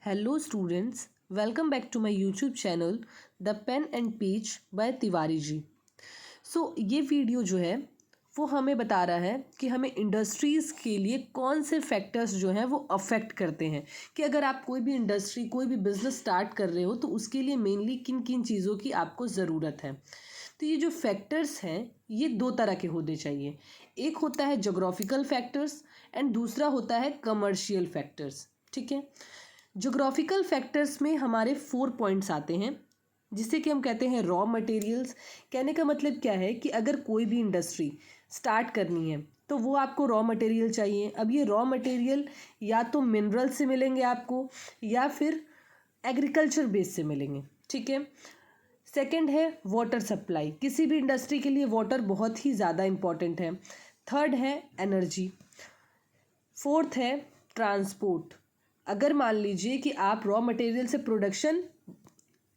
Hello students, welcome back to my YouTube channel The Pen and Page by Tiwari ji. ये video जो है वो हमें बता रहा है कि हमें इंडस्ट्रीज़ के लिए कौन से फैक्टर्स जो हैं वो अफेक्ट करते हैं कि अगर आप कोई भी इंडस्ट्री कोई भी बिज़नेस स्टार्ट कर रहे हो तो उसके लिए मेनली किन किन चीज़ों की आपको ज़रूरत है। तो ये जो फैक्टर्स हैं ये दो तरह के होने चाहिए। एक होता है जोग्राफिकल फैक्टर्स एंड दूसरा होता है कमर्शियल फैक्टर्स। ठीक है, जोग्राफिकल फैक्टर्स में हमारे 4 पॉइंट्स आते हैं जिसे कि हम कहते हैं रॉ मटेरियल्स। कहने का मतलब क्या है कि अगर कोई भी इंडस्ट्री स्टार्ट करनी है तो वो आपको रॉ मटेरियल चाहिए। अब ये रॉ मटेरियल या तो मिनरल से मिलेंगे आपको या फिर एग्रीकल्चर बेस से मिलेंगे। ठीक है, सेकंड है वाटर सप्लाई। किसी भी इंडस्ट्री के लिए वाटर बहुत ही ज़्यादा इम्पॉर्टेंट है। थर्ड है एनर्जी। फोर्थ है ट्रांसपोर्ट। अगर मान लीजिए कि आप रॉ मटेरियल से प्रोडक्शन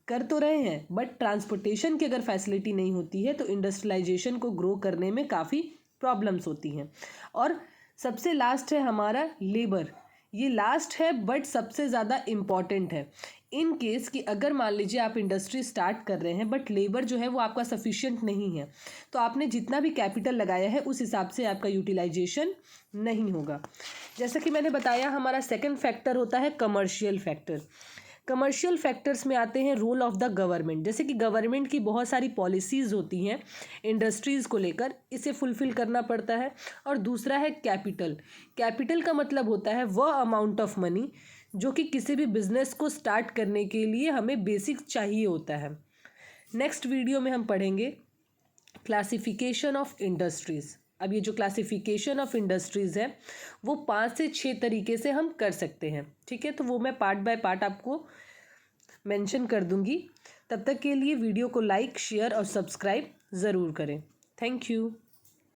कर तो रहे हैं बट ट्रांसपोर्टेशन की अगर फैसिलिटी नहीं होती है तो इंडस्ट्रियलाइजेशन को ग्रो करने में काफ़ी प्रॉब्लम्स होती हैं। और सबसे लास्ट है हमारा लेबर। ये लास्ट है बट सबसे ज़्यादा इम्पॉर्टेंट है। इन केस कि अगर मान लीजिए आप इंडस्ट्री स्टार्ट कर रहे हैं बट लेबर जो है वो आपका सफिशिएंट नहीं है तो आपने जितना भी कैपिटल लगाया है उस हिसाब से आपका यूटिलाइजेशन नहीं होगा। जैसा कि मैंने बताया हमारा सेकंड फैक्टर होता है कमर्शियल फैक्टर। कमर्शियल फैक्टर्स में आते हैं रोल ऑफ द गवर्नमेंट। जैसे कि गवर्नमेंट की बहुत सारी पॉलिसीज़ होती हैं इंडस्ट्रीज़ को लेकर, इसे फुलफ़िल करना पड़ता है। और दूसरा है कैपिटल। कैपिटल का मतलब होता है वह अमाउंट ऑफ मनी जो कि किसी भी बिजनेस को स्टार्ट करने के लिए हमें बेसिक चाहिए होता है। नेक्स्ट वीडियो में हम पढ़ेंगे क्लासिफिकेशन ऑफ इंडस्ट्रीज़। अब ये जो क्लासिफिकेशन ऑफ इंडस्ट्रीज़ है वो 5 से 6 तरीके से हम कर सकते हैं। ठीक है, तो वो मैं पार्ट बाय पार्ट आपको मेंशन कर दूंगी। तब तक के लिए वीडियो को लाइक शेयर और सब्सक्राइब ज़रूर करें। Thank you.